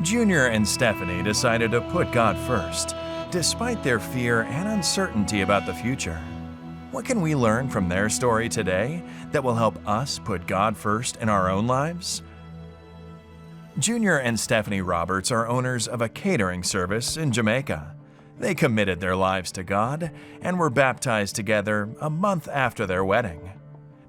Junior and Stephanie decided to put God first, despite their fear and uncertainty about the future. What can we learn from their story today that will help us put God first in our own lives? Junior and Stephanie Roberts are owners of a catering service in Jamaica. They committed their lives to God and were baptized together a month after their wedding.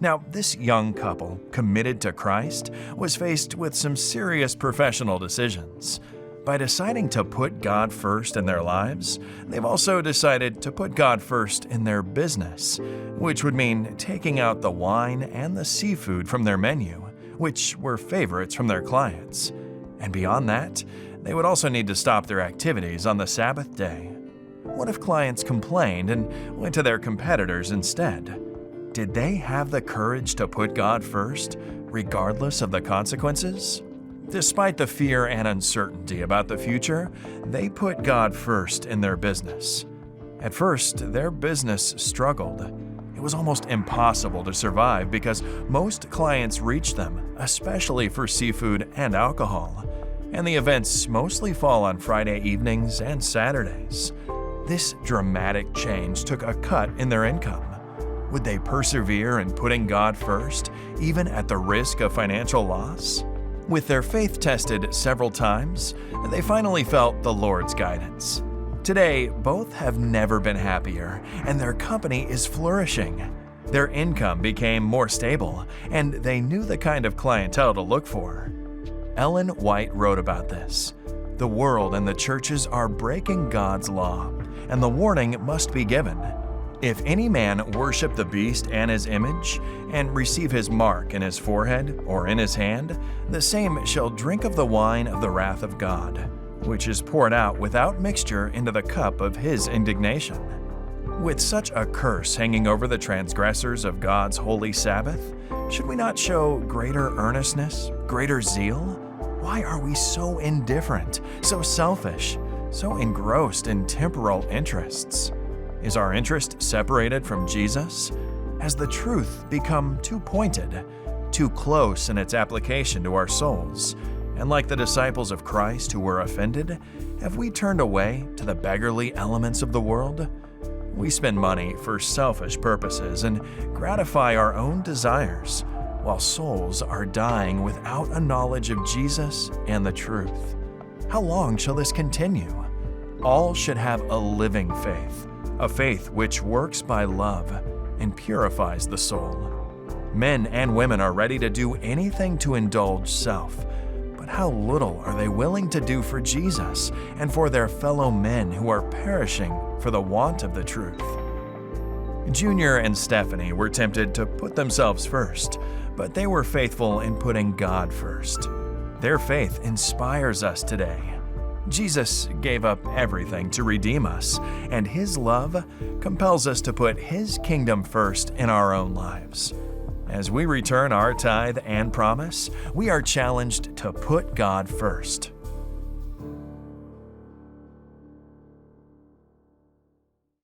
Now, this young couple, committed to Christ, was faced with some serious professional decisions. By deciding to put God first in their lives, they've also decided to put God first in their business, which would mean taking out the wine and the seafood from their menu, which were favorites from their clients. And beyond that, they would also need to stop their activities on the Sabbath day. What if clients complained and went to their competitors instead? Did they have the courage to put God first, regardless of the consequences? Despite the fear and uncertainty about the future, they put God first in their business. At first, their business struggled. It was almost impossible to survive because most clients reached them, especially for seafood and alcohol, and the events mostly fall on Friday evenings and Saturdays. This dramatic change took a cut in their income. Would they persevere in putting God first, even at the risk of financial loss? With their faith tested several times, they finally felt the Lord's guidance. Today, both have never been happier, and their company is flourishing. Their income became more stable, and they knew the kind of clientele to look for. Ellen White wrote about this. The world and the churches are breaking God's law, and the warning must be given. If any man worship the beast and his image, and receive his mark in his forehead or in his hand, the same shall drink of the wine of the wrath of God, which is poured out without mixture into the cup of his indignation. With such a curse hanging over the transgressors of God's holy Sabbath, should we not show greater earnestness, greater zeal? Why are we so indifferent, so selfish, so engrossed in temporal interests? Is our interest separated from Jesus? Has the truth become too pointed, too close in its application to our souls? And like the disciples of Christ who were offended, have we turned away to the beggarly elements of the world? We spend money for selfish purposes and gratify our own desires, while souls are dying without a knowledge of Jesus and the truth. How long shall this continue? All should have a living faith, a faith which works by love and purifies the soul. Men and women are ready to do anything to indulge self, but how little are they willing to do for Jesus and for their fellow men who are perishing for the want of the truth? Junior and Stephanie were tempted to put themselves first, but they were faithful in putting God first. Their faith inspires us today. Jesus gave up everything to redeem us, and His love compels us to put His kingdom first in our own lives. As we return our tithe and promise, we are challenged to put God first.